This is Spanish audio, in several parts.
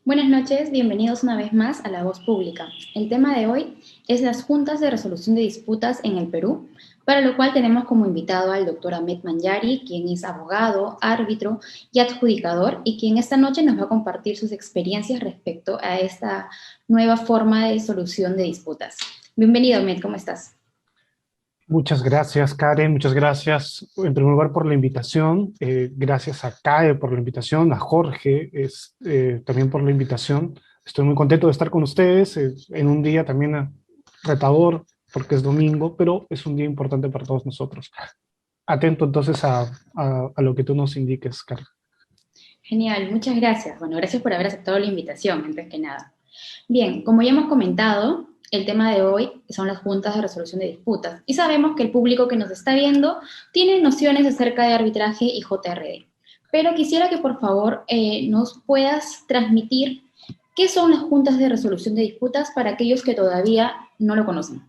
Buenas noches, bienvenidos una vez más a La Voz Pública. El tema de hoy es las juntas de resolución de disputas en el Perú, para lo cual tenemos como invitado al doctor Ahmed Manyari, quien es abogado, árbitro y adjudicador, y quien esta noche nos va a compartir sus experiencias respecto a esta nueva forma de solución de disputas. Bienvenido, Ahmed, ¿cómo estás? Muchas gracias, Karen. Muchas gracias, en primer lugar, por la invitación. Gracias a CAE por la invitación, a Jorge también por la invitación. Estoy muy contento de estar con ustedes en un día también retador, porque es domingo, pero es un día importante para todos nosotros. Atento entonces a lo que tú nos indiques, Karen. Genial, muchas gracias. Bueno, gracias por haber aceptado la invitación, antes que nada. Bien, como ya hemos comentado, el tema de hoy son las juntas de resolución de disputas y sabemos que el público que nos está viendo tiene nociones acerca de arbitraje y JRD. Pero quisiera que por favor nos puedas transmitir qué son las juntas de resolución de disputas para aquellos que todavía no lo conocen.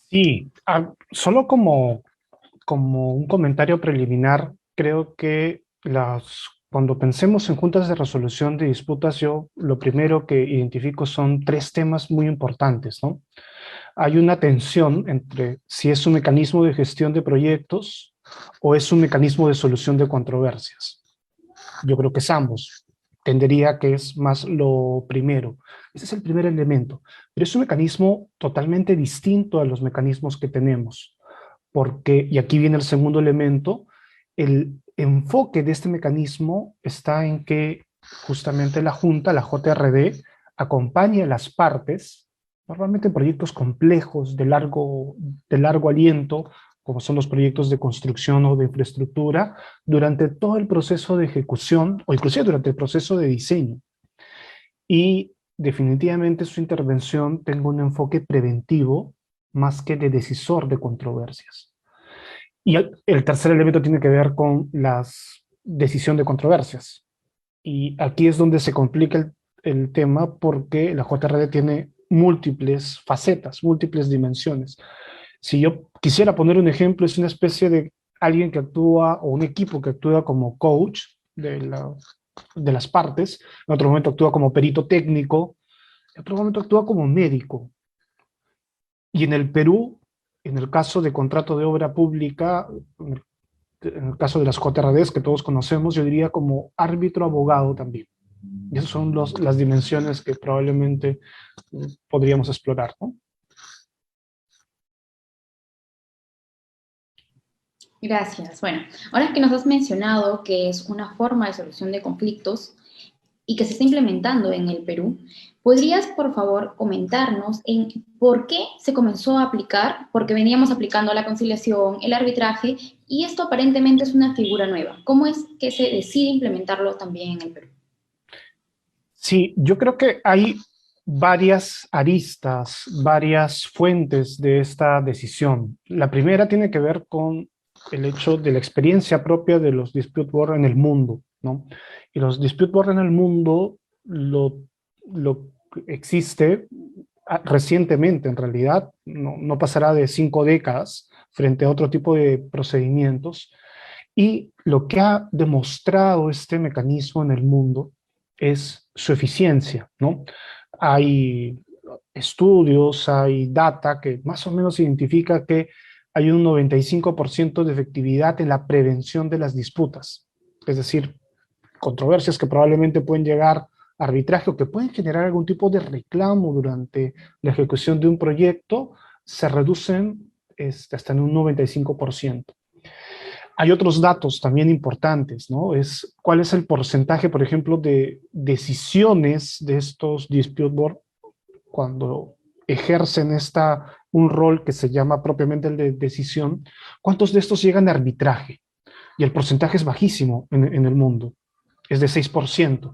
Sí, solo como un comentario preliminar, creo que cuando pensemos en juntas de resolución de disputas, yo lo primero que identifico son tres temas muy importantes, ¿no? Hay una tensión entre si es un mecanismo de gestión de proyectos o es un mecanismo de solución de controversias. Yo creo que es ambos. Tendería que es más lo primero. Ese es el primer elemento. Pero es un mecanismo totalmente distinto a los mecanismos que tenemos porque, y aquí viene el segundo elemento, el enfoque de este mecanismo está en que justamente la Junta, la JRD, acompaña a las partes, normalmente en proyectos complejos de largo aliento, como son los proyectos de construcción o de infraestructura, durante todo el proceso de ejecución o inclusive durante el proceso de diseño. Y definitivamente su intervención tenga un enfoque preventivo más que de decisor de controversias. Y el tercer elemento tiene que ver con la decisión de controversias. Y aquí es donde se complica el tema porque la JRD tiene múltiples facetas, múltiples dimensiones. Si yo quisiera poner un ejemplo, es una especie de alguien que actúa o un equipo que actúa como coach de las partes, en otro momento actúa como perito técnico, en otro momento actúa como médico. Y en el Perú, en el caso de contrato de obra pública, en el caso de las JRDs que todos conocemos, yo diría como árbitro abogado también. Y esas son las dimensiones que probablemente podríamos explorar, ¿no? Gracias. Bueno, ahora que nos has mencionado que es una forma de solución de conflictos, y que se está implementando en el Perú, ¿podrías, por favor, comentarnos en por qué se comenzó a aplicar? Porque veníamos aplicando la conciliación, el arbitraje, y esto aparentemente es una figura nueva. ¿Cómo es que se decide implementarlo también en el Perú? Sí, yo creo que hay varias aristas, varias fuentes de esta decisión. La primera tiene que ver con el hecho de la experiencia propia de los dispute board en el mundo, ¿no? Y los dispute board en el mundo lo existe recientemente, en realidad, no pasará de 5 décadas frente a otro tipo de procedimientos. Y lo que ha demostrado este mecanismo en el mundo es su eficiencia, ¿no? Hay estudios, hay data que más o menos identifica que hay un 95% de efectividad en la prevención de las disputas. Es decir, controversias que probablemente pueden llegar a arbitraje o que pueden generar algún tipo de reclamo durante la ejecución de un proyecto, se reducen hasta en un 95%. Hay otros datos también importantes, ¿no? Es cuál es el porcentaje, por ejemplo, de decisiones de estos dispute board cuando ejercen un rol que se llama propiamente el de decisión, ¿cuántos de estos llegan a arbitraje? Y el porcentaje es bajísimo en el mundo, es de 6%.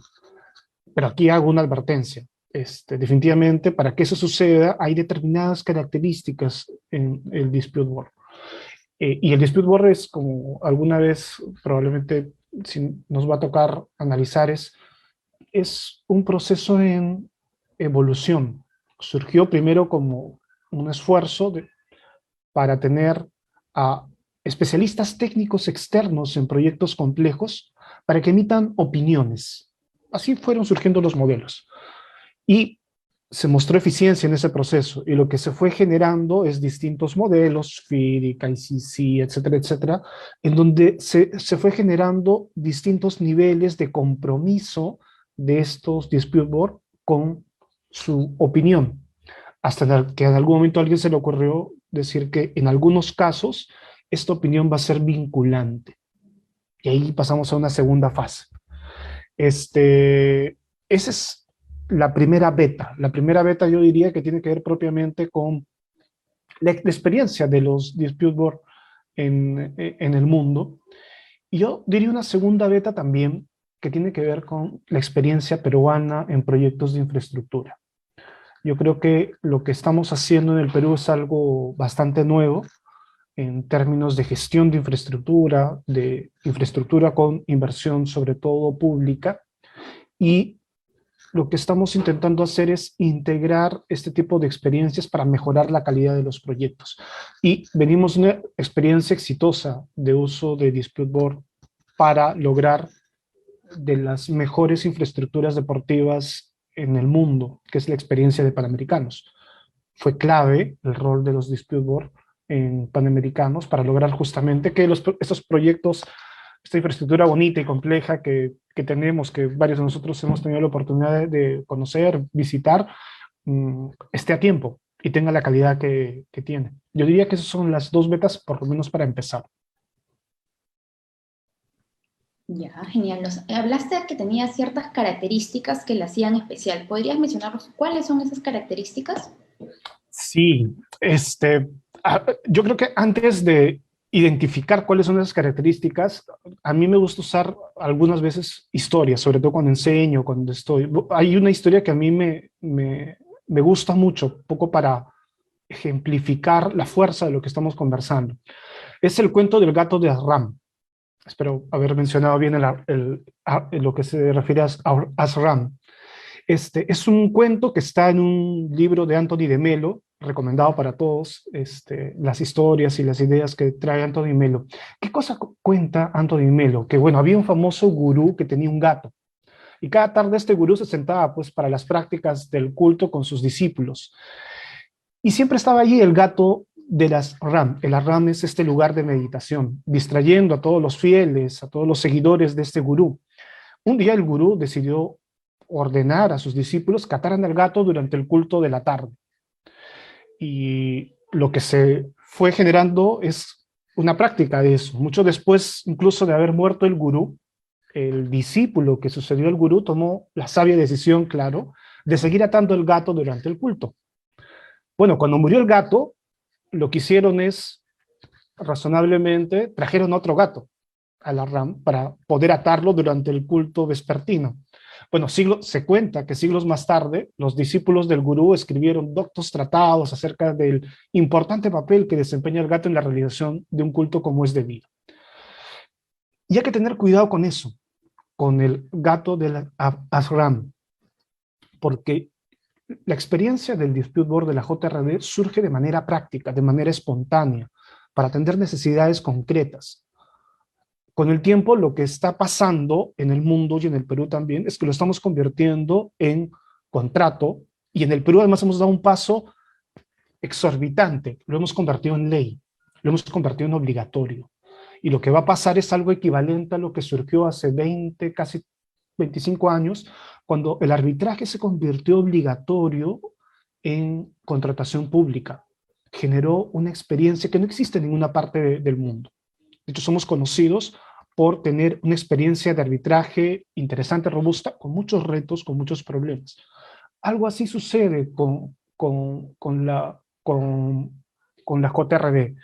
Pero aquí hago una advertencia. Definitivamente, para que eso suceda, hay determinadas características en el dispute board. Y el dispute board es, como alguna vez probablemente si nos va a tocar analizar, es un proceso en evolución. Surgió primero como un esfuerzo para tener a especialistas técnicos externos en proyectos complejos para que emitan opiniones. así fueron surgiendo los modelos. Y se mostró eficiencia en ese proceso, y lo que se fue generando es distintos modelos, FIDI, KICC, etcétera, etcétera, en donde se fue generando distintos niveles de compromiso de estos dispute board con su opinión, hasta que en algún momento a alguien se le ocurrió decir que en algunos casos esta opinión va a ser vinculante. Y ahí pasamos a una segunda fase. Esa es la primera beta. La primera beta yo diría que tiene que ver propiamente con la experiencia de los dispute board en el mundo. Y yo diría una segunda beta también que tiene que ver con la experiencia peruana en proyectos de infraestructura. Yo creo que lo que estamos haciendo en el Perú es algo bastante nuevo en términos de infraestructura con inversión sobre todo pública, y lo que estamos intentando hacer es integrar este tipo de experiencias para mejorar la calidad de los proyectos. Y venimos de una experiencia exitosa de uso de Dispute Board para lograr de las mejores infraestructuras deportivas en el mundo, que es la experiencia de Panamericanos. Fue clave el rol de los Dispute Board en Panamericanos para lograr justamente que estos proyectos, esta infraestructura bonita y compleja que tenemos, que varios de nosotros hemos tenido la oportunidad de conocer, visitar, esté a tiempo y tenga la calidad que tiene. Yo diría que esas son las dos betas, por lo menos para empezar. Ya, genial. Hablaste de que tenía ciertas características que la hacían especial. ¿Podrías mencionarnos cuáles son esas características? Sí, yo creo que antes de identificar cuáles son esas características, a mí me gusta usar algunas veces historias, sobre todo cuando enseño, cuando estoy. Hay una historia que a mí me gusta mucho, un poco para ejemplificar la fuerza de lo que estamos conversando. Es el cuento del gato de Asram. Espero haber mencionado bien lo que se refiere a Asram. Es un cuento que está en un libro de Anthony de Melo, recomendado para todos, las historias y las ideas que trae Anthony Melo. ¿Qué cosa cuenta Anthony Melo? Que bueno, había un famoso gurú que tenía un gato, y cada tarde este gurú se sentaba pues para las prácticas del culto con sus discípulos. Y siempre estaba allí el gato de las Ram. El Ram es este lugar de meditación, distrayendo a todos los fieles, a todos los seguidores de este gurú. Un día el gurú decidió ordenar a sus discípulos que ataran al gato durante el culto de la tarde. Y lo que se fue generando es una práctica de eso. Mucho después, incluso de haber muerto el gurú, el discípulo que sucedió al gurú tomó la sabia decisión, claro, de seguir atando el gato durante el culto. Bueno, cuando murió el gato, lo que hicieron es, razonablemente, trajeron otro gato a la Ram para poder atarlo durante el culto vespertino. Bueno, se cuenta que siglos más tarde, los discípulos del gurú escribieron doctos tratados acerca del importante papel que desempeña el gato en la realización de un culto como es debido. Y hay que tener cuidado con eso, con el gato del Asram, porque la experiencia del dispute board de la JRD surge de manera práctica, de manera espontánea, para atender necesidades concretas. Con el tiempo, lo que está pasando en el mundo y en el Perú también es que lo estamos convirtiendo en contrato, y en el Perú además hemos dado un paso exorbitante, lo hemos convertido en ley, lo hemos convertido en obligatorio. Y lo que va a pasar es algo equivalente a lo que surgió hace 20, casi 25 años, cuando el arbitraje se convirtió obligatorio en contratación pública. Generó una experiencia que no existe en ninguna parte del mundo. De hecho, somos conocidos por tener una experiencia de arbitraje interesante, robusta, con muchos retos, con muchos problemas. Algo así sucede con la JRD.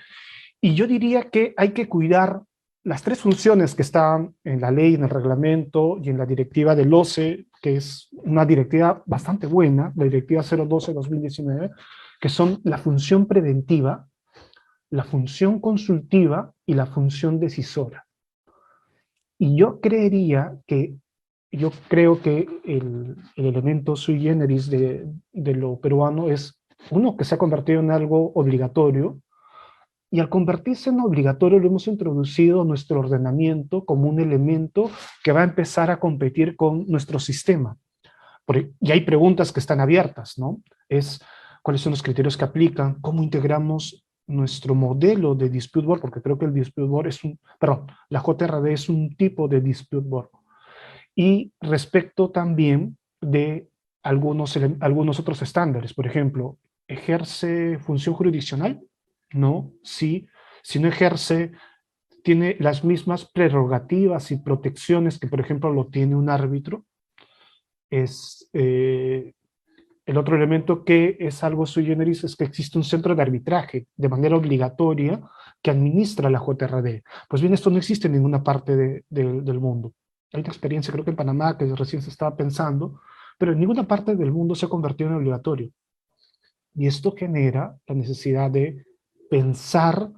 Y yo diría que hay que cuidar las tres funciones que están en la ley, en el reglamento y en la directiva del OCE, que es una directiva bastante buena, la directiva 012-2019, que son la función preventiva, la función consultiva y la función decisora. Y yo creo que el elemento sui generis de lo peruano es, uno, que se ha convertido en algo obligatorio, Y al convertirse en obligatorio, lo hemos introducido en nuestro ordenamiento como un elemento que va a empezar a competir con nuestro sistema. Y hay preguntas que están abiertas, ¿no? Es cuáles son los criterios que aplican, cómo integramos nuestro modelo de dispute board, porque creo que el dispute board es la JRD es un tipo de dispute board. Y respecto también de algunos otros estándares, por ejemplo, ¿ejerce función jurisdiccional? No, sí. Si no ejerce, tiene las mismas prerrogativas y protecciones que, por ejemplo, lo tiene un árbitro. Es el otro elemento que es algo sui generis, es que existe un centro de arbitraje de manera obligatoria que administra la JRD. Pues bien, esto no existe en ninguna parte del mundo. Hay una experiencia, creo que en Panamá, que recién se estaba pensando, pero en ninguna parte del mundo se ha convertido en obligatorio. Y esto genera la necesidad de pensar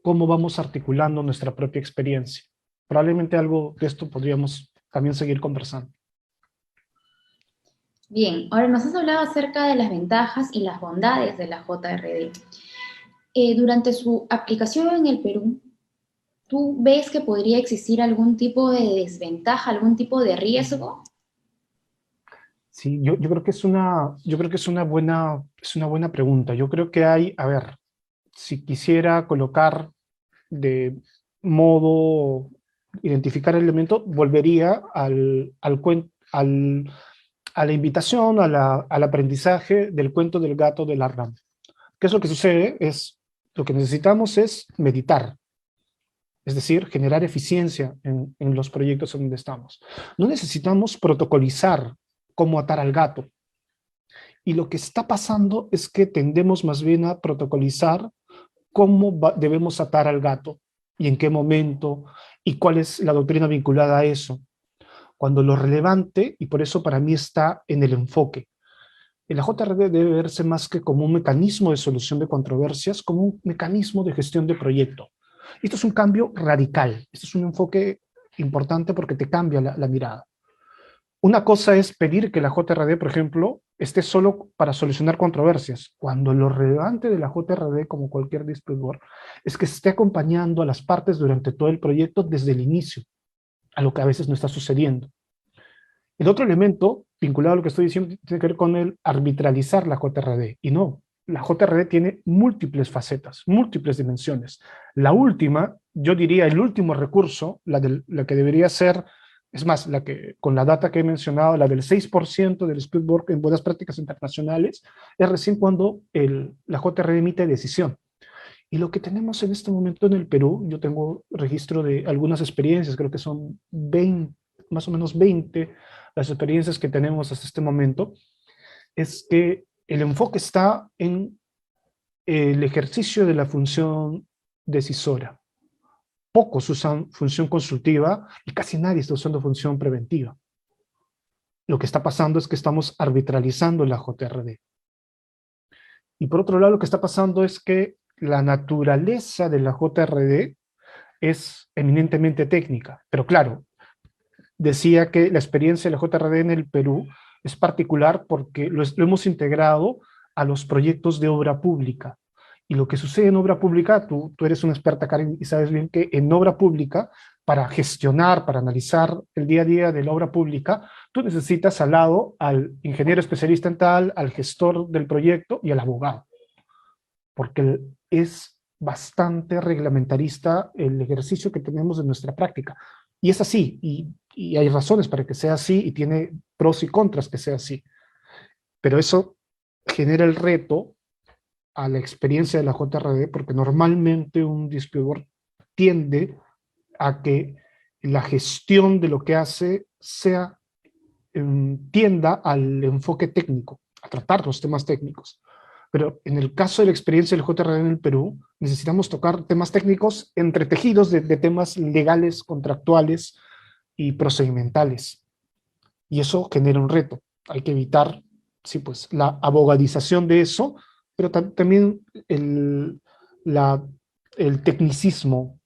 cómo vamos articulando nuestra propia experiencia. Probablemente algo de esto podríamos también seguir conversando. Bien, ahora nos has hablado acerca de las ventajas y las bondades de la JRD. Durante su aplicación en el Perú, ¿tú ves que podría existir algún tipo de desventaja, algún tipo de riesgo? Sí, yo creo que yo creo que es una buena pregunta. Yo creo que hay, a ver, si quisiera colocar de modo, identificar el elemento, volvería a la invitación, al aprendizaje del cuento del gato de la rana. ¿Qué es lo que sucede? Lo que necesitamos es meditar, es decir, generar eficiencia en los proyectos en donde estamos. No necesitamos protocolizar cómo atar al gato. Y lo que está pasando es que tendemos más bien a protocolizar cómo debemos atar al gato y en qué momento y cuál es la doctrina vinculada a eso. Cuando lo relevante, y por eso para mí está en el enfoque, la JRD debe verse más que como un mecanismo de solución de controversias, como un mecanismo de gestión de proyecto. Esto es un cambio radical, esto es un enfoque importante porque te cambia la mirada. Una cosa es pedir que la JRD, por ejemplo, esté solo para solucionar controversias, cuando lo relevante de la JRD, como cualquier dispute board, es que esté acompañando a las partes durante todo el proyecto desde el inicio, a lo que a veces no está sucediendo. El otro elemento vinculado a lo que estoy diciendo tiene que ver con el arbitralizar la JRD, y no, la JRD tiene múltiples facetas, múltiples dimensiones. La última, yo diría el último recurso, la que debería ser, es más, la que con la data que he mencionado, la del 6% del dispute board en buenas prácticas internacionales, es recién cuando la JRD emite decisión. Y lo que tenemos en este momento en el Perú, yo tengo registro de algunas experiencias, creo que son 20, más o menos 20 las experiencias que tenemos hasta este momento, es que el enfoque está en el ejercicio de la función decisora. Pocos usan función consultiva y casi nadie está usando función preventiva. Lo que está pasando es que estamos arbitralizando la JRD. Y por otro lado, lo que está pasando es que la naturaleza de la JRD es eminentemente técnica. Pero claro, decía que la experiencia de la JRD en el Perú es particular porque lo hemos integrado a los proyectos de obra pública. Y lo que sucede en obra pública, tú eres una experta, Karen, y sabes bien que en obra pública, para gestionar, para analizar el día a día de la obra pública, tú necesitas al lado al ingeniero especialista en tal, al gestor del proyecto y al abogado, porque es bastante reglamentarista el ejercicio que tenemos de nuestra práctica. Y es así, y hay razones para que sea así, y tiene pros y contras que sea así. Pero eso genera el reto a la experiencia de la JRD, porque normalmente un distribuidor tiende a que la gestión de lo que hace tienda al enfoque técnico, a tratar los temas técnicos. Pero en el caso de la experiencia del JRD en el Perú, necesitamos tocar temas técnicos entretejidos de temas legales, contractuales y procedimentales. Y eso genera un reto. Hay que evitar, sí, pues, la abogadización de eso, pero también el tecnicismo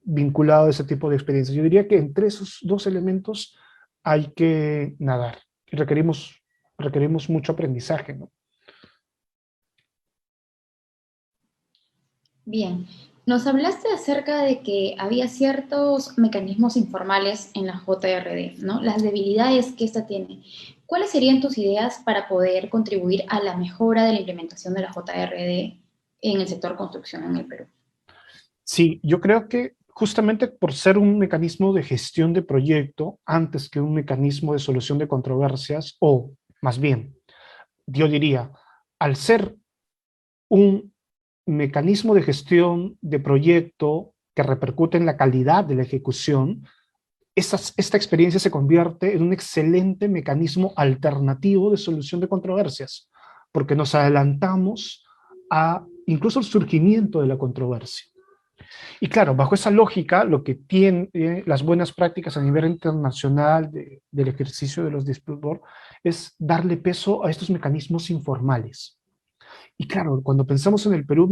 vinculado a ese tipo de experiencias. Yo diría que entre esos dos elementos hay que nadar. Y requerimos mucho aprendizaje, ¿no? Bien. Nos hablaste acerca de que había ciertos mecanismos informales en la JRD, ¿no? Las debilidades que esta tiene. ¿Cuáles serían tus ideas para poder contribuir a la mejora de la implementación de la JRD en el sector construcción en el Perú? Sí, yo creo que justamente por ser un mecanismo de gestión de proyecto antes que un mecanismo de solución de controversias, o más bien, yo diría, al ser un mecanismo de gestión de proyecto que repercute en la calidad de la ejecución, esta experiencia se convierte en un excelente mecanismo alternativo de solución de controversias, porque nos adelantamos a incluso el surgimiento de la controversia. Y claro, bajo esa lógica, lo que tienen las buenas prácticas a nivel internacional del ejercicio de los dispute board es darle peso a estos mecanismos informales. Y claro, cuando pensamos en el Perú,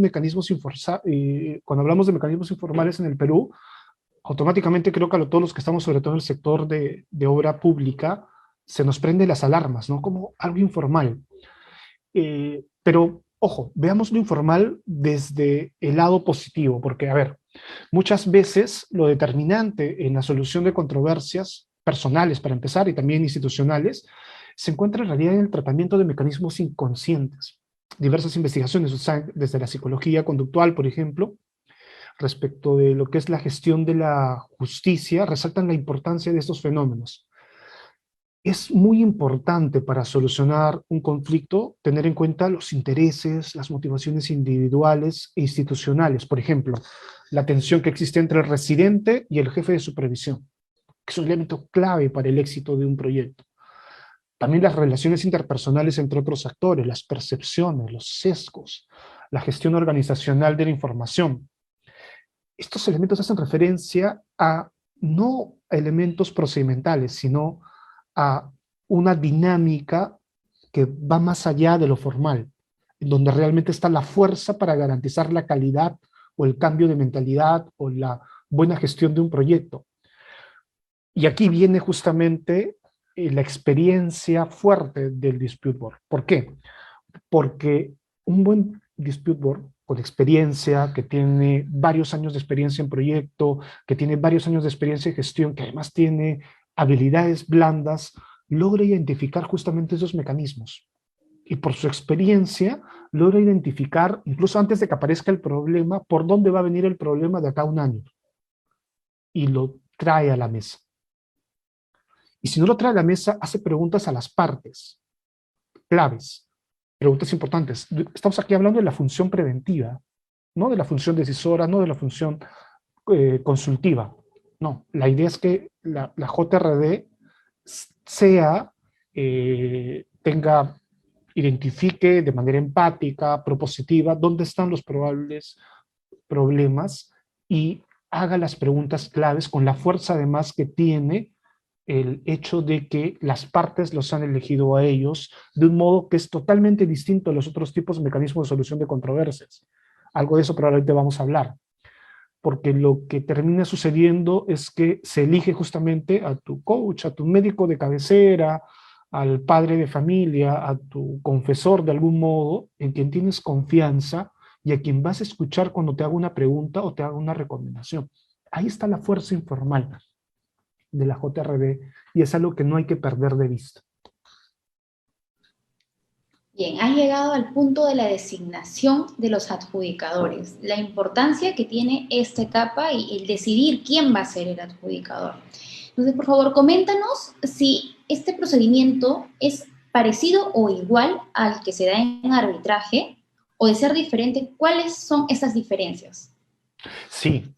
cuando hablamos de mecanismos informales en el Perú, automáticamente creo que a todos los que estamos sobre todo en el sector de obra pública, se nos prenden las alarmas, ¿no? Como algo informal. Pero, ojo, veamos lo informal desde el lado positivo, porque, a ver, muchas veces lo determinante en la solución de controversias personales, para empezar, y también institucionales, se encuentra en realidad en el tratamiento de mecanismos inconscientes. Diversas investigaciones, o sea, desde la psicología conductual, por ejemplo, respecto de lo que es la gestión de la justicia, resaltan la importancia de estos fenómenos. Es muy importante para solucionar un conflicto tener en cuenta los intereses, las motivaciones individuales e institucionales. Por ejemplo, la tensión que existe entre el residente y el jefe de supervisión, que es un elemento clave para el éxito de un proyecto. También las relaciones interpersonales entre otros actores, las percepciones, los sesgos, la gestión organizacional de la información. Estos elementos hacen referencia a no a elementos procedimentales, sino a una dinámica que va más allá de lo formal, en donde realmente está la fuerza para garantizar la calidad o el cambio de mentalidad o la buena gestión de un proyecto. Y aquí viene justamente la experiencia fuerte del dispute board. ¿Por qué? Porque un buen dispute board con experiencia, que tiene varios años de experiencia en proyecto, que tiene varios años de experiencia en gestión, que además tiene habilidades blandas, logra identificar justamente esos mecanismos. Y por su experiencia, logra identificar, incluso antes de que aparezca el problema, por dónde va a venir el problema de acá a un año. Y lo trae a la mesa. Y si no lo trae a la mesa, hace preguntas a las partes, claves, preguntas importantes. Estamos aquí hablando de la función preventiva, no de la función decisora, no de la función consultiva. No, la idea es que la JRD sea, identifique de manera empática, propositiva, dónde están los probables problemas y haga las preguntas claves con la fuerza además que tiene el hecho de que las partes los han elegido a ellos de un modo que es totalmente distinto a los otros tipos de mecanismos de solución de controversias. Algo de eso probablemente vamos a hablar, porque lo que termina sucediendo es que se elige justamente a tu coach, a tu médico de cabecera, al padre de familia, a tu confesor de algún modo, en quien tienes confianza y a quien vas a escuchar cuando te haga una pregunta o te haga una recomendación. Ahí está la fuerza informal de la JRB y es algo que no hay que perder de vista. Bien, has llegado al punto de la designación de los adjudicadores, la importancia que tiene esta etapa y el decidir quién va a ser el adjudicador. Entonces, por favor, coméntanos si este procedimiento es parecido o igual al que se da en arbitraje, o de ser diferente, ¿cuáles son esas diferencias? Sí,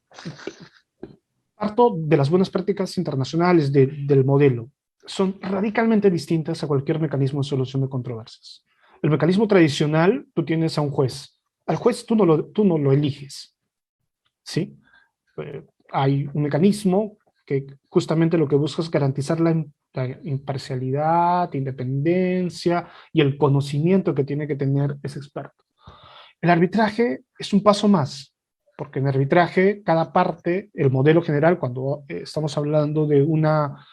parto de las buenas prácticas internacionales del modelo. Son radicalmente distintas a cualquier mecanismo de solución de controversias. El mecanismo tradicional, tú tienes a un juez. Al juez tú no lo eliges, ¿sí? Hay un mecanismo que justamente lo que busca es garantizar la imparcialidad, independencia y el conocimiento que tiene que tener ese experto. El arbitraje es un paso más, porque en arbitraje cada parte, el modelo general, cuando estamos hablando de, una,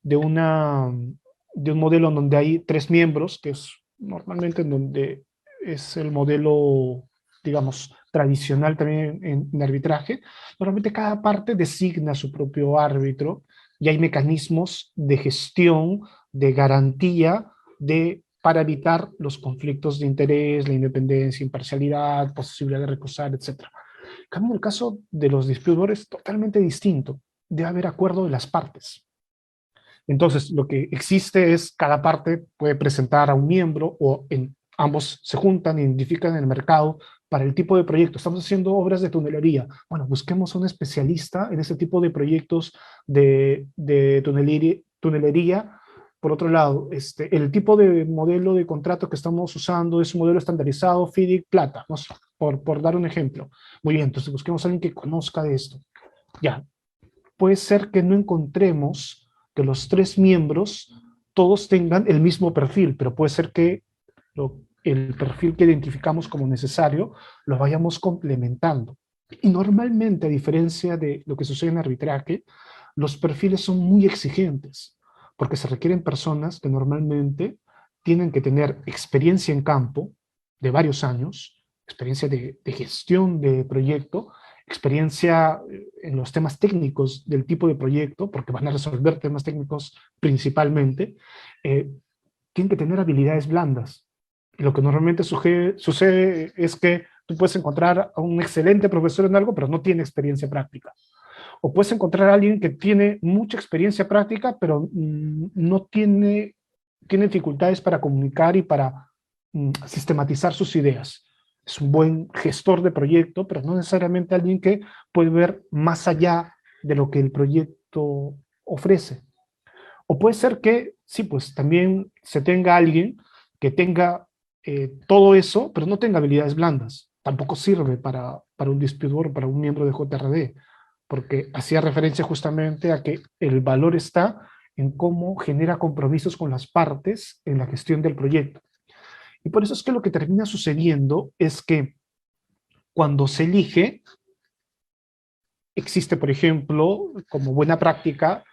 de un modelo donde hay tres miembros, que es normalmente en donde es el modelo digamos, tradicional también en arbitraje, normalmente cada parte designa su propio árbitro y hay mecanismos de gestión, de garantía, para evitar los conflictos de interés, la independencia, imparcialidad, posibilidad de recusar, etc. En cambio, en el caso de los dispute es totalmente distinto. Debe haber acuerdo de las partes. Entonces, lo que existe es cada parte puede presentar a un miembro o ambos se juntan, identifican el mercado para el tipo de proyecto. Estamos haciendo obras de tunelería. Bueno, busquemos un especialista en ese tipo de proyectos de tunelería. Por otro lado, el tipo de modelo de contrato que estamos usando es un modelo estandarizado, FIDIC, plata, ¿no? por dar un ejemplo. Muy bien, entonces busquemos a alguien que conozca de esto. Ya, puede ser que no encontremos que los tres miembros todos tengan el mismo perfil, pero puede ser que el perfil que identificamos como necesario lo vayamos complementando. Y normalmente, a diferencia de lo que sucede en arbitraje, los perfiles son muy exigentes, porque se requieren personas que normalmente tienen que tener experiencia en campo de varios años, experiencia de gestión de proyecto, experiencia en los temas técnicos del tipo de proyecto, porque van a resolver temas técnicos principalmente, tienen que tener habilidades blandas. Y lo que normalmente sucede es que tú puedes encontrar a un excelente profesor en algo, pero no tiene experiencia práctica. O puedes encontrar a alguien que tiene mucha experiencia práctica, pero no tiene dificultades para comunicar y para sistematizar sus ideas. Es un buen gestor de proyecto, pero no necesariamente alguien que puede ver más allá de lo que el proyecto ofrece. O puede ser que, sí, pues también se tenga alguien que tenga todo eso, pero no tenga habilidades blandas. Tampoco sirve para un distribuidor, para un miembro de JRD, porque hacía referencia justamente a que el valor está en cómo genera compromisos con las partes en la gestión del proyecto. Y por eso es que lo que termina sucediendo es que cuando se elige, existe, por ejemplo, como buena práctica,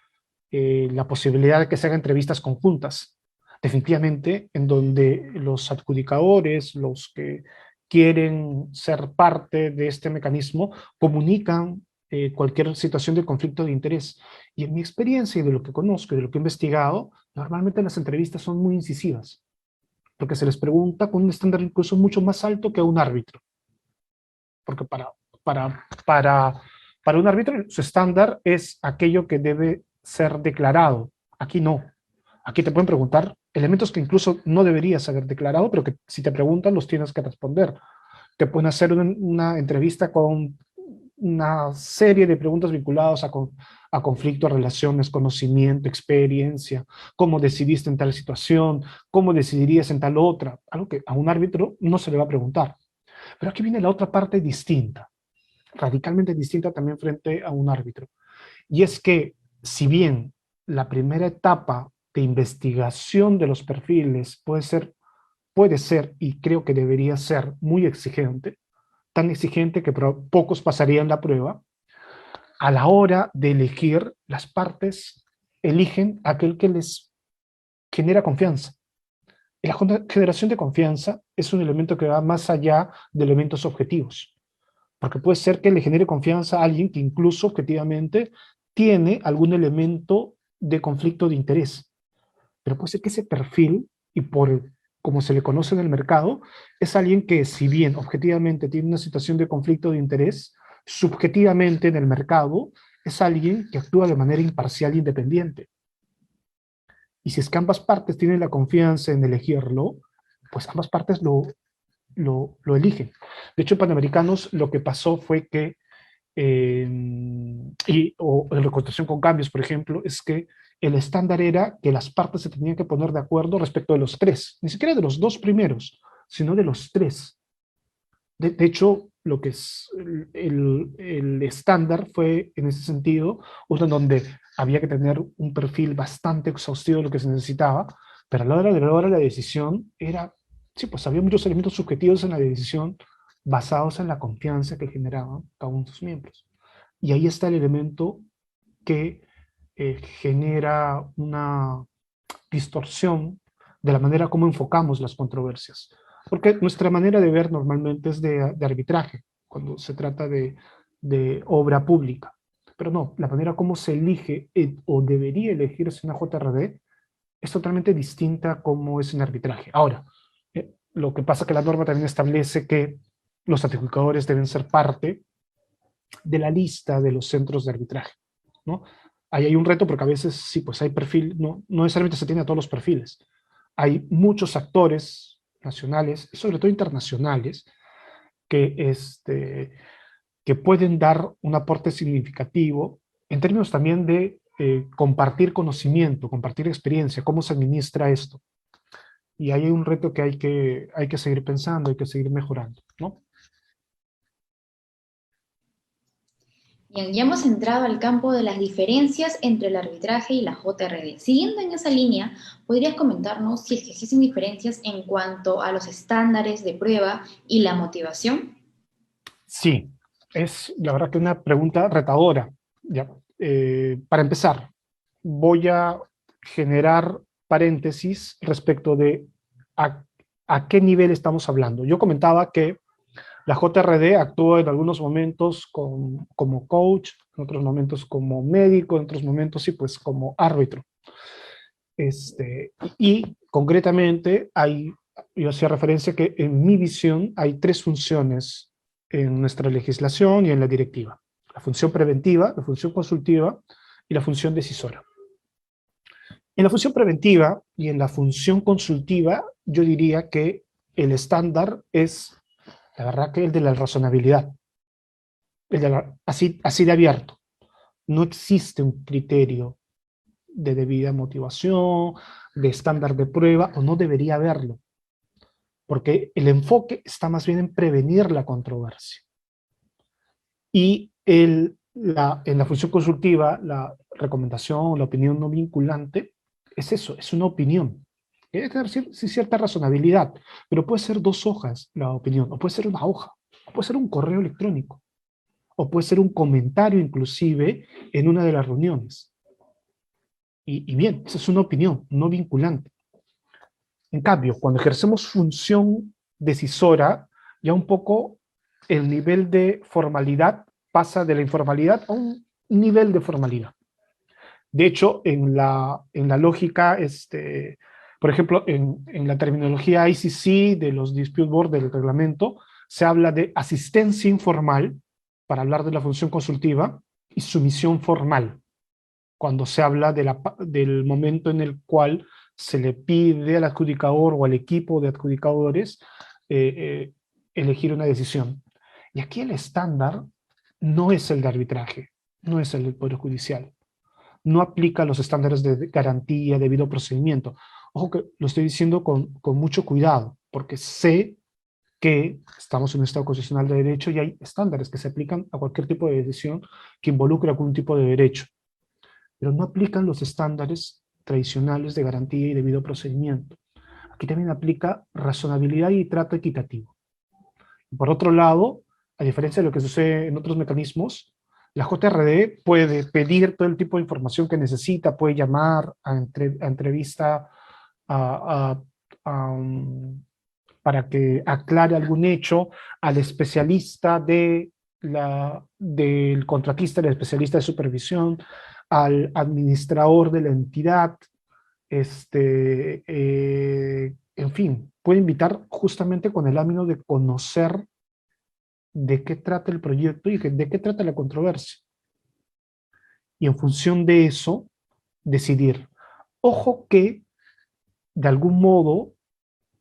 la posibilidad de que se hagan entrevistas conjuntas, definitivamente, en donde los adjudicadores, los que quieren ser parte de este mecanismo, comunican cualquier situación de conflicto de interés. Y en mi experiencia y de lo que conozco y de lo que he investigado, normalmente las entrevistas son muy incisivas, porque se les pregunta con un estándar incluso mucho más alto que a un árbitro. Porque para, para, para un árbitro su estándar es aquello que debe ser declarado. Aquí no. Aquí te pueden preguntar elementos que incluso no deberías haber declarado, pero que si te preguntan los tienes que responder. Te pueden hacer una entrevista con una serie de preguntas vinculadas a conflictos, relaciones, conocimiento, experiencia, cómo decidiste en tal situación, cómo decidirías en tal otra, algo que a un árbitro no se le va a preguntar. Pero aquí viene la otra parte distinta, radicalmente distinta también frente a un árbitro. Y es que, si bien la primera etapa de investigación de los perfiles puede ser y creo que debería ser muy exigente, tan exigente que pocos pasarían la prueba, a la hora de elegir, las partes eligen aquel que les genera confianza. Y la generación de confianza es un elemento que va más allá de elementos objetivos, porque puede ser que le genere confianza a alguien que incluso objetivamente tiene algún elemento de conflicto de interés, pero puede ser que ese perfil, y por como se le conoce en el mercado, es alguien que, si bien objetivamente tiene una situación de conflicto de interés, subjetivamente en el mercado es alguien que actúa de manera imparcial e independiente. Y si es que ambas partes tienen la confianza en elegirlo, pues ambas partes lo eligen. De hecho, en Panamericanos lo que pasó fue que, o en reconstrucción con cambios, por ejemplo, es que el estándar era que las partes se tenían que poner de acuerdo respecto de los tres, ni siquiera de los dos primeros, sino de los tres. De hecho, lo que es el estándar fue en ese sentido, uno en donde había que tener un perfil bastante exhaustivo de lo que se necesitaba, pero a la hora de la decisión era, sí, pues había muchos elementos subjetivos en la decisión basados en la confianza que generaban cada uno de sus miembros. Y ahí está el elemento que genera una distorsión de la manera como enfocamos las controversias. Porque nuestra manera de ver normalmente es de arbitraje, cuando se trata de obra pública. Pero no, la manera como se elige o debería elegirse una JRD es totalmente distinta a cómo es en arbitraje. Ahora, lo que pasa es que la norma también establece que los adjudicadores deben ser parte de la lista de los centros de arbitraje, ¿no? Ahí hay un reto porque a veces sí, pues hay perfil, no necesariamente se tiene a todos los perfiles. Hay muchos actores nacionales, sobre todo internacionales, que, que pueden dar un aporte significativo en términos también de compartir conocimiento, compartir experiencia, cómo se administra esto. Y ahí hay un reto que hay que seguir pensando, hay que seguir mejorando, ¿no? Bien, ya hemos entrado al campo de las diferencias entre el arbitraje y la JRD. Siguiendo en esa línea, ¿podrías comentarnos si es que existen diferencias en cuanto a los estándares de prueba y la motivación? Sí, es la verdad que una pregunta retadora. Ya, para empezar, voy a generar paréntesis respecto de a, a qué nivel estamos hablando. Yo comentaba que la JRD actúa en algunos momentos como coach, en otros momentos como médico, en otros momentos sí, pues como árbitro. Y concretamente yo hacía referencia que en mi visión hay tres funciones en nuestra legislación y en la directiva. La función preventiva, la función consultiva y la función decisora. En la función preventiva y en la función consultiva, yo diría que el estándar es, la verdad, que el de la razonabilidad, así de abierto. No existe un criterio de debida motivación, de estándar de prueba, o no debería haberlo, porque el enfoque está más bien en prevenir la controversia. Y en la función consultiva, la recomendación, la opinión no vinculante, es eso, es una opinión. Debe tener cierta razonabilidad, pero puede ser dos hojas la opinión, o puede ser una hoja, o puede ser un correo electrónico, o puede ser un comentario inclusive en una de las reuniones. Y bien, esa es una opinión no vinculante. En cambio, cuando ejercemos función decisora, ya un poco el nivel de formalidad pasa de la informalidad a un nivel de formalidad. De hecho, en la lógica, por ejemplo, en la terminología ICC de los dispute board del reglamento, se habla de asistencia informal para hablar de la función consultiva y sumisión formal cuando se habla del momento en el cual se le pide al adjudicador o al equipo de adjudicadores eh, eh, elegir una decisión. Y aquí el estándar no es el de arbitraje, no es el del Poder Judicial. No aplica los estándares de garantía, debido procedimiento. Ojo que lo estoy diciendo con mucho cuidado, porque sé que estamos en un Estado constitucional de derecho y hay estándares que se aplican a cualquier tipo de decisión que involucre algún tipo de derecho, pero no aplican los estándares tradicionales de garantía y debido procedimiento. Aquí también aplica razonabilidad y trato equitativo. Por otro lado, a diferencia de lo que sucede en otros mecanismos, la JRD puede pedir todo el tipo de información que necesita, puede llamar a entrevista a, a, para que aclare algún hecho al especialista del contratista, el especialista de supervisión, al administrador de la entidad, en fin, puede invitar justamente con el ánimo de conocer de qué trata el proyecto y de qué trata la controversia. Y en función de eso, decidir. Ojo que, de algún modo,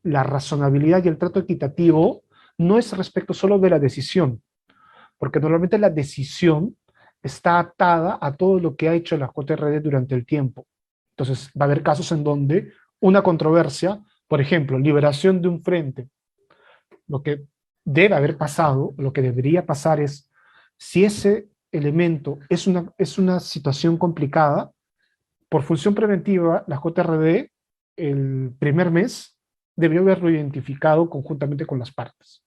la razonabilidad y el trato equitativo no es respecto solo de la decisión, porque normalmente la decisión está atada a todo lo que ha hecho la JRD durante el tiempo. Entonces, va a haber casos en donde una controversia, por ejemplo, liberación de un frente, lo que debe haber pasado, lo que debería pasar es, si ese elemento es una situación complicada, por función preventiva, la JRD el primer mes debió haberlo identificado conjuntamente con las partes,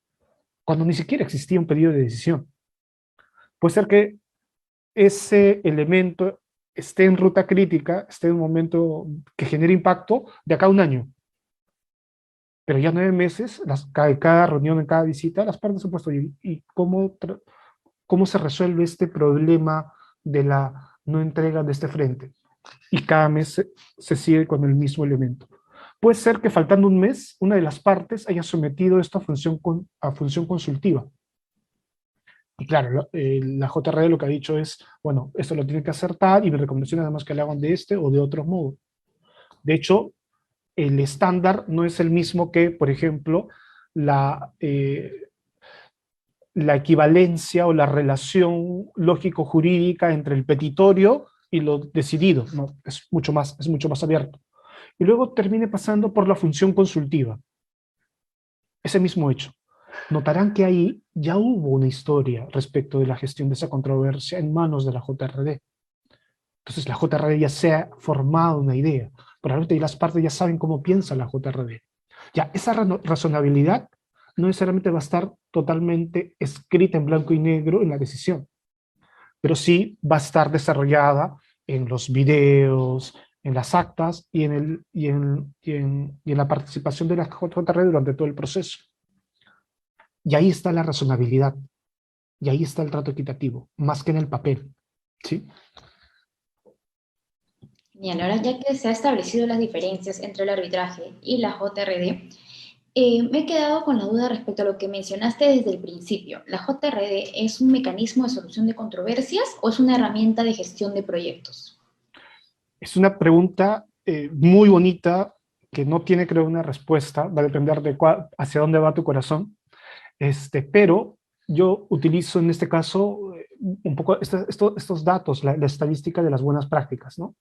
cuando ni siquiera existía un pedido de decisión. Puede ser que ese elemento esté en ruta crítica, esté en un momento que genere impacto de acá a un año. Pero ya 9 meses, cada reunión, en cada visita, las partes han puesto, ¿y cómo se resuelve este problema de la no entrega de este frente? Y cada mes se sigue con el mismo elemento. Puede ser que faltando un mes, una de las partes haya sometido esto a función consultiva. Y claro, la JRD lo que ha dicho es, bueno, esto lo tiene que hacer tal, y mi recomendación es además que lo hagan de este o de otro modo. De hecho, el estándar no es el mismo que, por ejemplo, la equivalencia o la relación lógico-jurídica entre el petitorio y lo decidido. No, es mucho más abierto. Y luego termine pasando por la función consultiva. Ese mismo hecho. Notarán que ahí ya hubo una historia respecto de la gestión de esa controversia en manos de la JRD. Entonces la JRD ya se ha formado una idea. Probablemente las partes ya saben cómo piensa la JRD. Ya, esa razonabilidad no necesariamente va a estar totalmente escrita en blanco y negro en la decisión, pero sí va a estar desarrollada en los videos, en las actas y en la participación de la JRD durante todo el proceso. Y ahí está la razonabilidad, y ahí está el trato equitativo, más que en el papel, ¿sí? Bien, ahora ya que se han establecido las diferencias entre el arbitraje y la JRD, me he quedado con la duda respecto a lo que mencionaste desde el principio. ¿La JRD es un mecanismo de solución de controversias o es una herramienta de gestión de proyectos? Es una pregunta muy bonita que no tiene, creo, una respuesta, va a depender de hacia dónde va tu corazón, pero yo utilizo en este caso un poco estos datos, la estadística de las buenas prácticas, ¿no?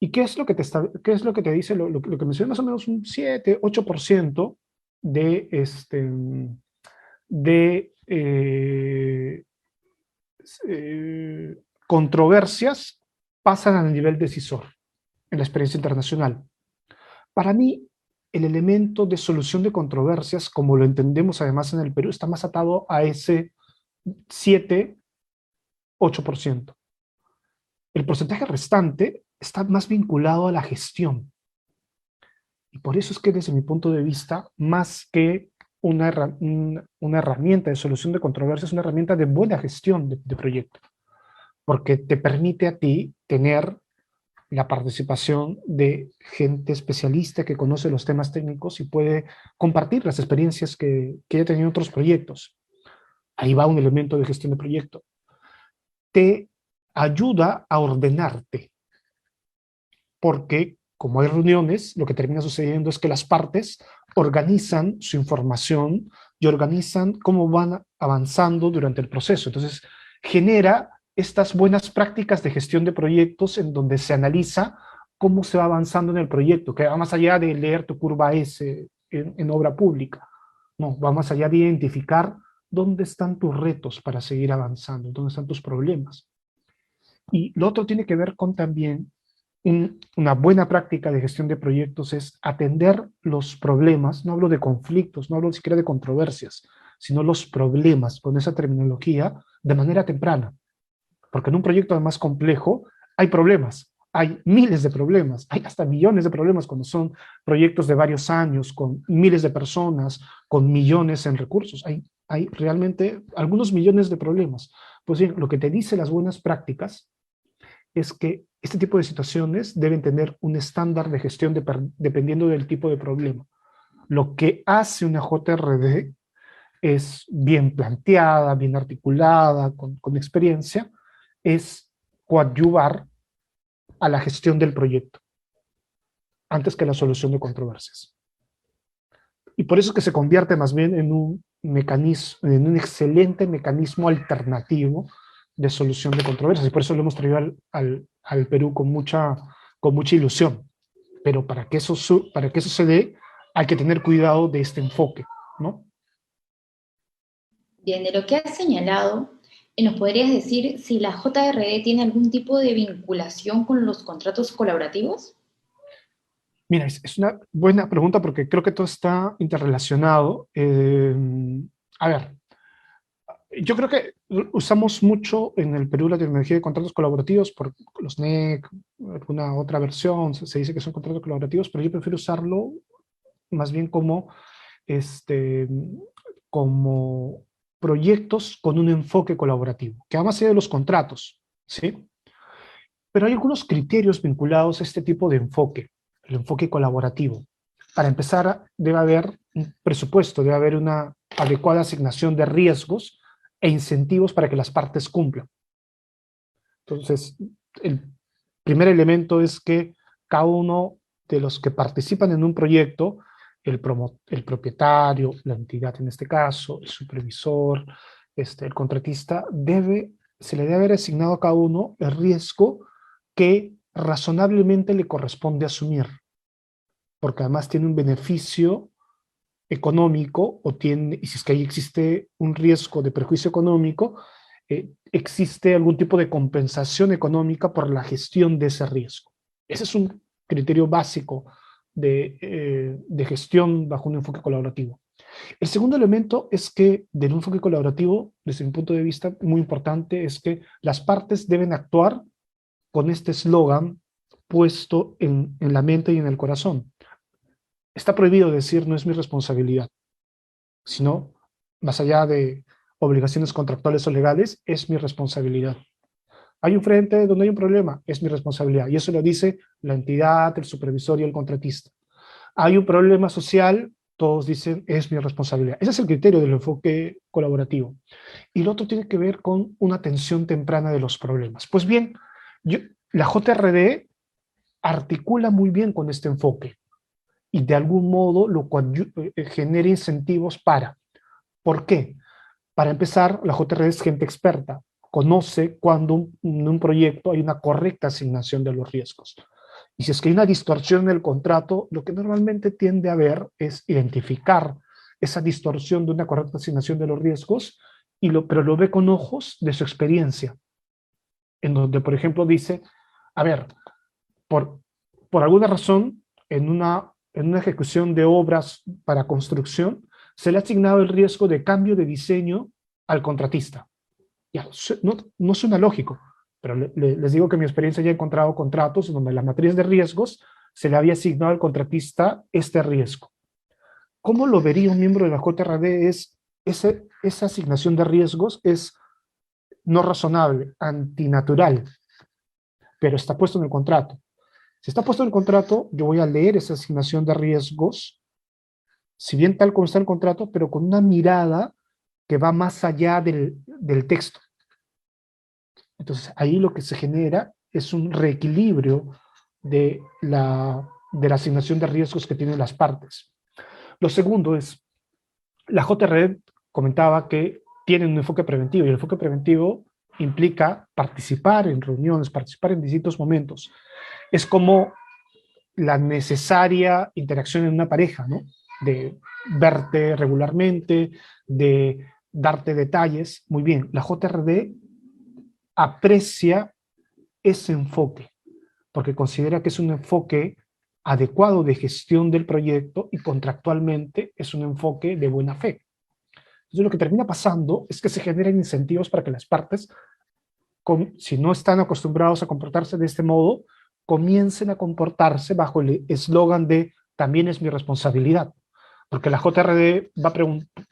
¿Y qué es lo que qué es lo que te dice? Lo que menciona más o menos un 7, 8% de, de controversias pasan al nivel decisor en la experiencia internacional. Para mí, el elemento de solución de controversias, como lo entendemos además en el Perú, está más atado a ese 7, 8%. El porcentaje restante está más vinculado a la gestión. Y por eso es que desde mi punto de vista, más que una herramienta de solución de controversias, es una herramienta de buena gestión de proyecto, porque te permite a ti tener la participación de gente especialista que conoce los temas técnicos y puede compartir las experiencias que haya tenido en otros proyectos. Ahí va un elemento de gestión de proyecto. Te ayuda a ordenarte, porque como hay reuniones, lo que termina sucediendo es que las partes organizan su información y organizan cómo van avanzando durante el proceso. Entonces, genera estas buenas prácticas de gestión de proyectos en donde se analiza cómo se va avanzando en el proyecto, que va más allá de leer tu curva S en obra pública. No, va más allá de identificar dónde están tus retos para seguir avanzando, dónde están tus problemas. Y lo otro tiene que ver con también una buena práctica de gestión de proyectos es atender los problemas, no hablo de conflictos, no hablo siquiera de controversias, sino los problemas con esa terminología de manera temprana. Porque en un proyecto además complejo hay problemas, hay miles de problemas, hay hasta millones de problemas cuando son proyectos de varios años, con miles de personas, con millones en recursos. Hay realmente algunos millones de problemas. Pues bien, lo que te dice las buenas prácticas es que este tipo de situaciones deben tener un estándar de gestión dependiendo del tipo de problema. Lo que hace una JRD es bien planteada, bien articulada, con experiencia, es coadyuvar a la gestión del proyecto antes que la solución de controversias. Y por eso es que se convierte más bien en un mecanismo, en un excelente mecanismo alternativo de solución de controversias. Y por eso lo hemos traído al Perú con mucha ilusión. Pero para que eso se dé, hay que tener cuidado de este enfoque, ¿no? Bien, de lo que has señalado, ¿nos podrías decir si la JRD tiene algún tipo de vinculación con los contratos colaborativos? Mira, es una buena pregunta porque creo que todo está interrelacionado. A ver, yo creo que usamos mucho en el Perú la terminología de contratos colaborativos por los NEC, alguna otra versión, se dice que son contratos colaborativos, pero yo prefiero usarlo más bien como este, como proyectos con un enfoque colaborativo, que va más allá de los contratos, ¿sí? Pero hay algunos criterios vinculados a este tipo de enfoque, el enfoque colaborativo. Para empezar, debe haber un presupuesto, debe haber una adecuada asignación de riesgos e incentivos para que las partes cumplan. Entonces, el primer elemento es que cada uno de los que participan en un proyecto, el propietario, la entidad en este caso, el supervisor, el contratista, se le debe haber asignado a cada uno el riesgo que razonablemente le corresponde asumir, porque además tiene un beneficio económico y si es que ahí existe un riesgo de perjuicio económico, existe algún tipo de compensación económica por la gestión de ese riesgo. Ese es un criterio básico de gestión bajo un enfoque colaborativo. El segundo elemento es que del enfoque colaborativo, desde mi punto de vista, muy importante, es que las partes deben actuar con este eslogan puesto en la mente y en el corazón. Está prohibido decir no es mi responsabilidad, sino más allá de obligaciones contractuales o legales, es mi responsabilidad. Hay un frente donde hay un problema, es mi responsabilidad. Y eso lo dice la entidad, el supervisor y el contratista. Hay un problema social, todos dicen es mi responsabilidad. Ese es el criterio del enfoque colaborativo. Y lo otro tiene que ver con una atención temprana de los problemas. Pues bien, la JRD articula muy bien con este enfoque y de algún modo genera incentivos para. ¿Por qué? Para empezar, la JRD es gente experta, conoce cuando en un proyecto hay una correcta asignación de los riesgos. Y si es que hay una distorsión en el contrato, lo que normalmente tiende a ver es identificar esa distorsión de una correcta asignación de los riesgos, pero lo ve con ojos de su experiencia, en donde, por ejemplo, dice, a ver, por, por alguna razón, en una ejecución de obras para construcción, se le ha asignado el riesgo de cambio de diseño al contratista. Ya, no suena lógico, pero les digo que en mi experiencia ya he encontrado contratos donde en las materias de riesgos se le había asignado al contratista este riesgo. ¿Cómo lo vería un miembro de la JRD? Esa asignación de riesgos es no razonable, antinatural, pero está puesto en el contrato. Si está puesto en el contrato, yo voy a leer esa asignación de riesgos, si bien tal como está el contrato, pero con una mirada que va más allá del texto. Entonces, ahí lo que se genera es un reequilibrio de la asignación de riesgos que tienen las partes. Lo segundo es, la JRD comentaba que tiene un enfoque preventivo, y el enfoque preventivo implica participar en reuniones, participar en distintos momentos. Es como la necesaria interacción en una pareja, ¿no? De verte regularmente, de darte detalles. Muy bien, la JRD aprecia ese enfoque, porque considera que es un enfoque adecuado de gestión del proyecto y contractualmente es un enfoque de buena fe. Entonces lo que termina pasando es que se generan incentivos para que las partes, si no están acostumbrados a comportarse de este modo, comiencen a comportarse bajo el eslogan de también es mi responsabilidad, porque la JRD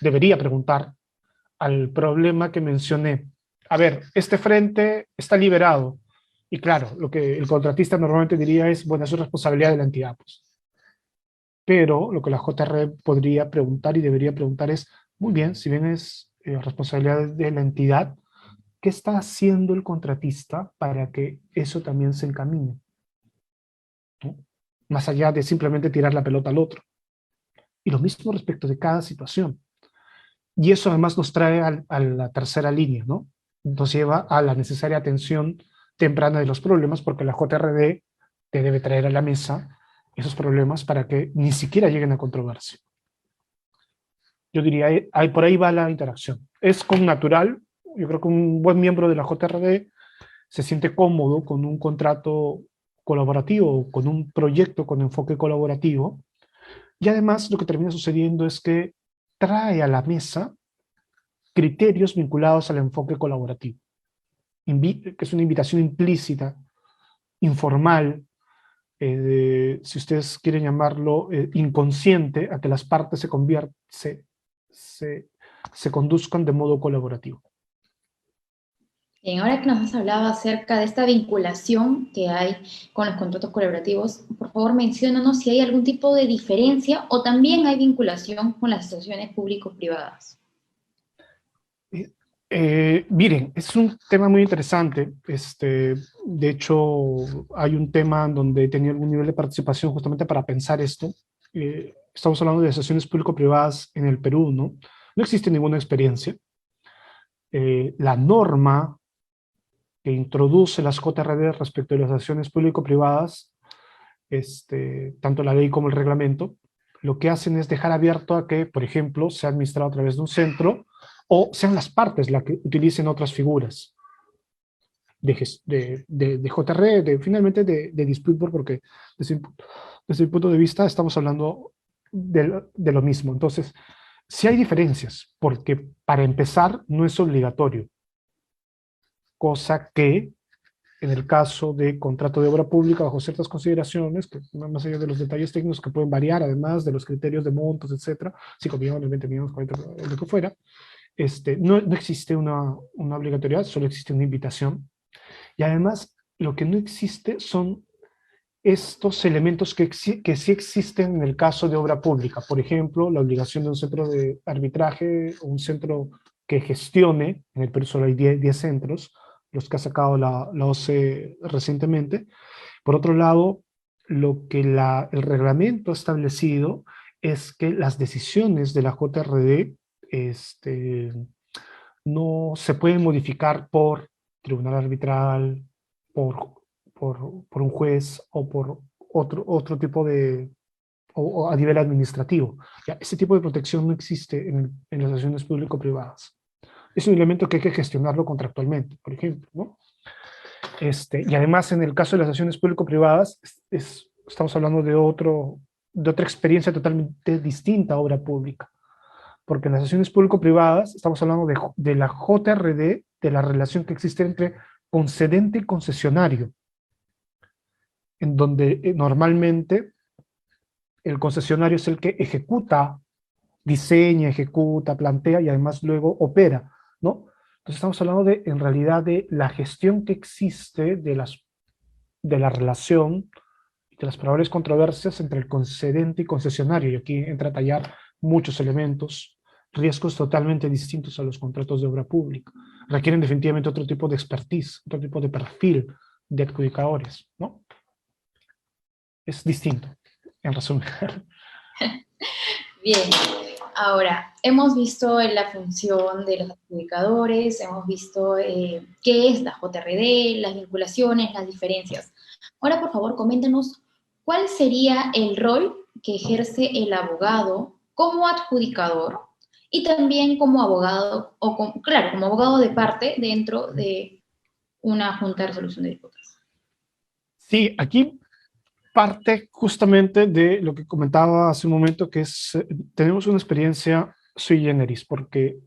debería preguntar al problema que mencioné. A ver, este frente está liberado. Y claro, lo que el contratista normalmente diría es, bueno, es responsabilidad de la entidad. Pues. Pero lo que la JR podría preguntar y debería preguntar es, muy bien, si bien es responsabilidad de la entidad, ¿qué está haciendo el contratista para que eso también se encamine? ¿No? Más allá de simplemente tirar la pelota al otro. Y lo mismo respecto de cada situación. Y eso además nos trae a la tercera línea, ¿no? Nos lleva a la necesaria atención temprana de los problemas, porque la JRD te debe traer a la mesa esos problemas para que ni siquiera lleguen a controversia. Yo diría, por ahí va la interacción. Es con natural, yo creo que un buen miembro de la JRD se siente cómodo con un contrato colaborativo, con un proyecto con enfoque colaborativo, y además lo que termina sucediendo es que trae a la mesa criterios vinculados al enfoque colaborativo, que es una invitación implícita, informal, si ustedes quieren llamarlo, inconsciente, a que las partes se conduzcan de modo colaborativo. Bien, ahora que nos has hablado acerca de esta vinculación que hay con los contratos colaborativos, por favor menciónanos si hay algún tipo de diferencia o también hay vinculación con las asociaciones público-privadas. Miren, es un tema muy interesante. De hecho, hay un tema en donde he tenido algún nivel de participación justamente para pensar esto. Estamos hablando de asociaciones público-privadas en el Perú, ¿no? No existe ninguna experiencia. La norma que introduce las JRD respecto de las asociaciones público-privadas, tanto la ley como el reglamento, lo que hacen es dejar abierto a que, por ejemplo, sea administrado a través de un centro o sean las partes las que utilicen otras figuras de JR, finalmente de dispute board, porque desde mi punto de vista estamos hablando de lo mismo. Entonces, sí hay diferencias, porque para empezar no es obligatorio, cosa que en el caso de contrato de obra pública, bajo ciertas consideraciones, que más allá de los detalles técnicos que pueden variar, además de los criterios de montos, etcétera, 5 millones, 20 millones, 40, lo que fuera, no existe una obligatoriedad, solo existe una invitación. Y además, lo que no existe son estos elementos que sí existen en el caso de obra pública. Por ejemplo, la obligación de un centro de arbitraje, o un centro que gestione, en el Perú solo hay 10 centros, los que ha sacado la OCE recientemente. Por otro lado, lo que el reglamento ha establecido es que las decisiones de la JRD no se pueden modificar por tribunal arbitral, por, por un juez o por otro tipo de, o a nivel administrativo. Ya, ese tipo de protección no existe en las relaciones público-privadas. Es un elemento que hay que gestionarlo contractualmente, por ejemplo, ¿no? Y además, en el caso de las acciones público-privadas, estamos hablando de otra experiencia totalmente distinta a obra pública. Porque en las acciones público-privadas estamos hablando de la JRD, de la relación que existe entre concedente y concesionario, en donde normalmente el concesionario es el que ejecuta, diseña, ejecuta, plantea y además luego opera, ¿no? Entonces estamos hablando en realidad de la gestión que existe de la relación, de las probables controversias entre el concedente y concesionario, y aquí entra a tallar muchos elementos, riesgos totalmente distintos a los contratos de obra pública. Requieren definitivamente otro tipo de expertise, otro tipo de perfil de adjudicadores, ¿no? Es distinto, en resumen. Bien, ahora, hemos visto la función de los adjudicadores, hemos visto qué es la JRD, las vinculaciones, las diferencias. Ahora, por favor, coméntanos cuál sería el rol que ejerce el abogado como adjudicador y también como abogado, claro, como abogado de parte dentro de una junta de resolución de disputas. Sí, aquí parte justamente de lo que comentaba hace un momento, que es, tenemos una experiencia sui generis, porque,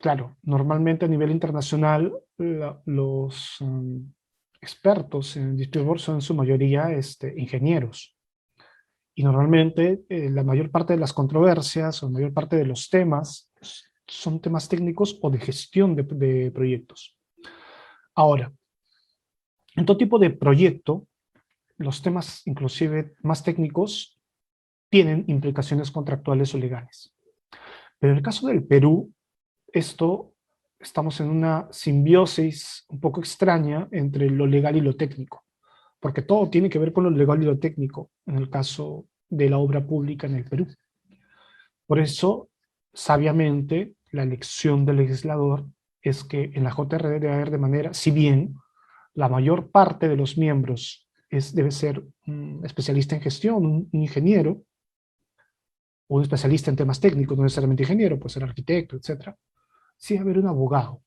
claro, normalmente a nivel internacional los expertos en dispute board son en su mayoría ingenieros. Y normalmente la mayor parte de las controversias o la mayor parte de los temas son temas técnicos o de gestión de proyectos. Ahora, en todo tipo de proyecto, los temas inclusive más técnicos tienen implicaciones contractuales o legales. Pero en el caso del Perú, estamos en una simbiosis un poco extraña entre lo legal y lo técnico, porque todo tiene que ver con lo legal y lo técnico en el caso de la obra pública en el Perú. Por eso, sabiamente, la elección del legislador es que en la JRD debe haber de manera, si bien la mayor parte de los miembros debe ser un especialista en gestión, un ingeniero, o un especialista en temas técnicos, no necesariamente ingeniero, puede ser arquitecto, etc. Sí debe haber un abogado,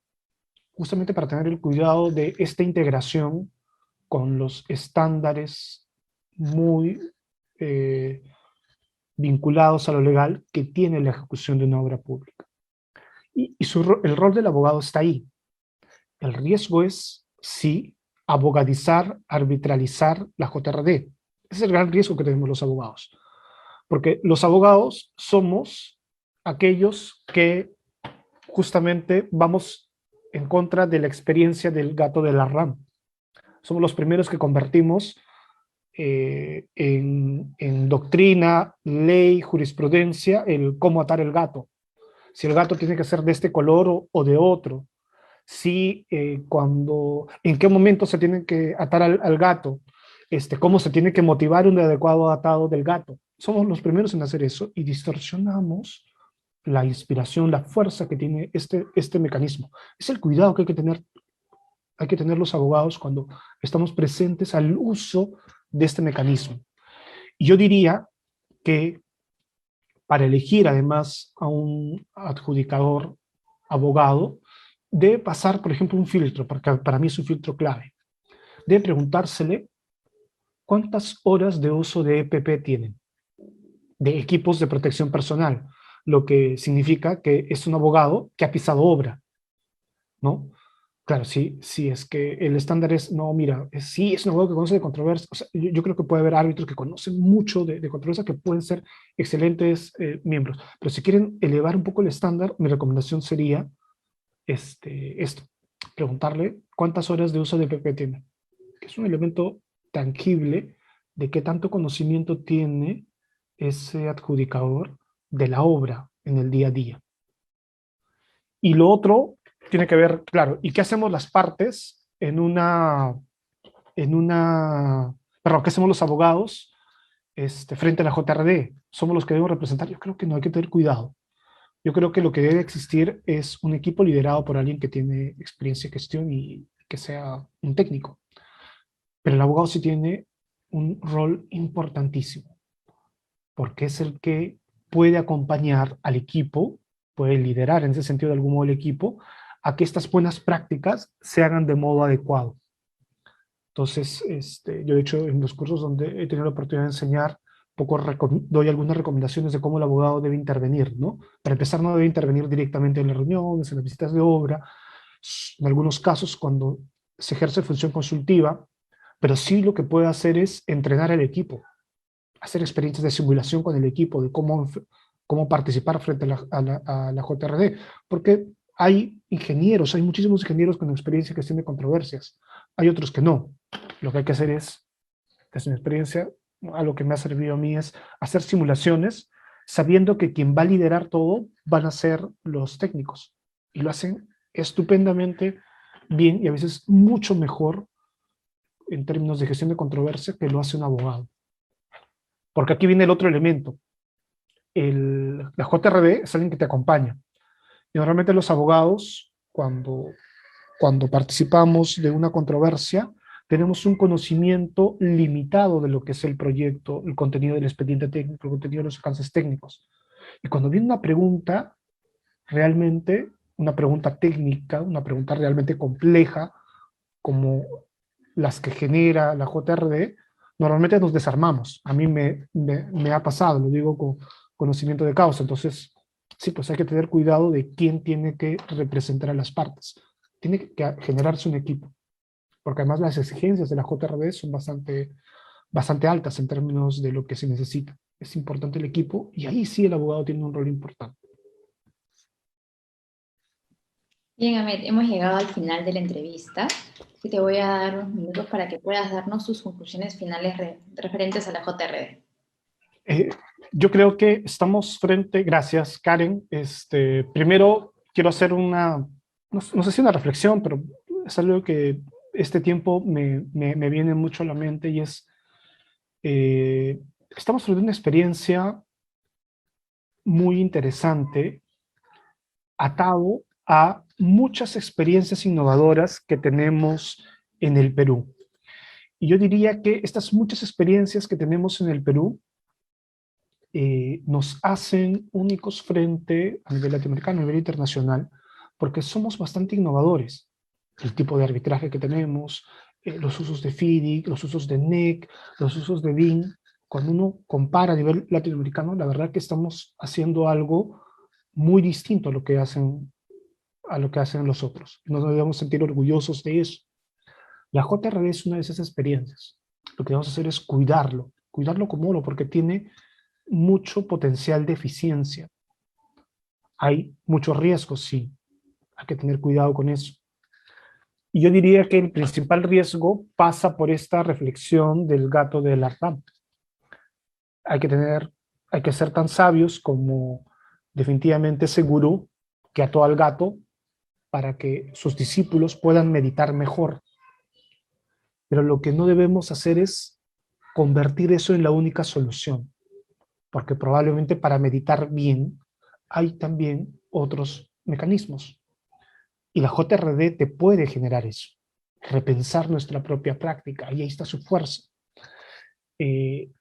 justamente para tener el cuidado de esta integración con los estándares muy vinculados a lo legal que tiene la ejecución de una obra pública. Y el rol del abogado está ahí. El riesgo es, sí, abogadizar, arbitralizar la JRD. Ese es el gran riesgo que tenemos los abogados. Porque los abogados somos aquellos que justamente vamos en contra de la experiencia del gato de la RAM. Somos los primeros que convertimos en doctrina, ley, jurisprudencia, el cómo atar el gato. Si el gato tiene que ser de este color o de otro. Si en qué momento se tiene que atar al gato, cómo se tiene que motivar un adecuado atado del gato. Somos los primeros en hacer eso y distorsionamos la inspiración, la fuerza que tiene este mecanismo. Es el cuidado que hay que tener los abogados cuando estamos presentes al uso de este mecanismo. Y yo diría que para elegir además a un adjudicador abogado, debe pasar, por ejemplo, un filtro, porque para mí es un filtro clave. Debe preguntársele cuántas horas de uso de EPP tienen, de equipos de protección personal, lo que significa que es un abogado que ha pisado obra, ¿no? Claro, sí es que el estándar es, no, mira, sí, es un abogado que conoce de controversia. O sea, yo creo que puede haber árbitros que conocen mucho de controversia que pueden ser excelentes miembros. Pero si quieren elevar un poco el estándar, mi recomendación sería esto, preguntarle cuántas horas de uso de PP tiene, que es un elemento tangible de qué tanto conocimiento tiene ese adjudicador de la obra en el día a día. Y lo otro tiene que ver, claro, ¿y qué hacemos las partes perdón, qué hacemos los abogados frente a la JRD? ¿Somos los que debemos representar? Yo creo que no, hay que tener cuidado. Yo creo que lo que debe existir es un equipo liderado por alguien que tiene experiencia de gestión y que sea un técnico. Pero el abogado sí tiene un rol importantísimo, porque es el que puede acompañar al equipo, puede liderar en ese sentido de algún modo el equipo, a que estas buenas prácticas se hagan de modo adecuado. Entonces, yo de hecho en los cursos donde he tenido la oportunidad de enseñar, doy algunas recomendaciones de cómo el abogado debe intervenir, ¿no? Para empezar, no debe intervenir directamente en las reuniones, en las visitas de obra, en algunos casos cuando se ejerce función consultiva, pero sí lo que puede hacer es entrenar al equipo, hacer experiencias de simulación con el equipo, de cómo participar frente a la JRD, porque hay ingenieros, hay muchísimos ingenieros con experiencia que tienen controversias, hay otros que no. Lo que hay que hacer es, desde mi experiencia, algo que me ha servido a mí es hacer simulaciones sabiendo que quien va a liderar todo van a ser los técnicos y lo hacen estupendamente bien y a veces mucho mejor en términos de gestión de controversia que lo hace un abogado. Porque aquí viene el otro elemento. La JRD es alguien que te acompaña. Y normalmente los abogados, cuando participamos de una controversia, tenemos un conocimiento limitado de lo que es el proyecto, el contenido del expediente técnico, el contenido de los alcances técnicos. Y cuando viene una pregunta, realmente, una pregunta técnica, una pregunta realmente compleja, como las que genera la JRD, normalmente nos desarmamos. A mí me ha pasado, lo digo con conocimiento de causa. Entonces, sí, pues hay que tener cuidado de quién tiene que representar a las partes. Tiene que generarse un equipo, porque además las exigencias de la JRD son bastante altas en términos de lo que se necesita. Es importante el equipo y ahí sí el abogado tiene un rol importante. Bien, Ahmed, hemos llegado al final de la entrevista y te voy a dar unos minutos para que puedas darnos tus conclusiones finales referentes a la JRD. Eh, yo creo que estamos frente, gracias Karen, primero quiero hacer no sé si una reflexión, pero es algo que este tiempo me viene mucho a la mente y es, estamos frente a una experiencia muy interesante, atado a muchas experiencias innovadoras que tenemos en el Perú. Y yo diría que estas muchas experiencias que tenemos en el Perú nos hacen únicos frente a nivel latinoamericano, a nivel internacional, porque somos bastante innovadores. El tipo de arbitraje que tenemos, los usos de FIDIC, los usos de NEC, los usos de BIN, cuando uno compara a nivel latinoamericano, la verdad que estamos haciendo algo muy distinto a lo que hacen los otros. Nos debemos sentir orgullosos de eso. La JRD es una de esas experiencias. Lo que vamos a hacer es cuidarlo, cuidarlo como oro, porque tiene mucho potencial de eficiencia. Hay muchos riesgos, sí, hay que tener cuidado con eso. Y yo diría que el principal riesgo pasa por esta reflexión del gato de Lardam. Hay que tener, hay que ser tan sabios como definitivamente ese gurú que ató al gato para que sus discípulos puedan meditar mejor. Pero lo que no debemos hacer es convertir eso en la única solución, porque probablemente para meditar bien hay también otros mecanismos. Y la JRD te puede generar eso, repensar nuestra propia práctica, y ahí está su fuerza. Eh,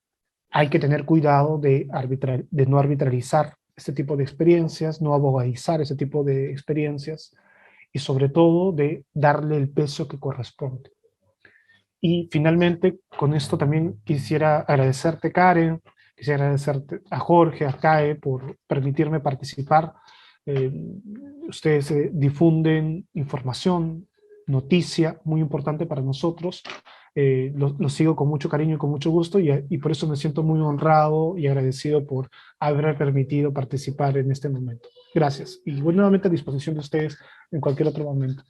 Hay que tener cuidado de no arbitrarizar este tipo de experiencias, no abogadizar ese tipo de experiencias, y sobre todo de darle el peso que corresponde. Y finalmente, con esto también quisiera agradecerte, Karen, quisiera agradecerte a Jorge, a CAE, por permitirme participar. Eh, Ustedes difunden información, noticia muy importante para nosotros. Lo sigo con mucho cariño y con mucho gusto, y por eso me siento muy honrado y agradecido por haber permitido participar en este momento. Gracias. Y voy nuevamente a disposición de ustedes en cualquier otro momento.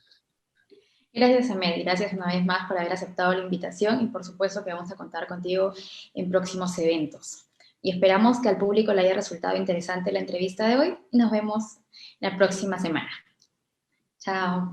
Gracias, Ahmed. Gracias una vez más por haber aceptado la invitación y por supuesto que vamos a contar contigo en próximos eventos. Y esperamos que al público le haya resultado interesante la entrevista de hoy. Nos vemos la próxima semana. Chao.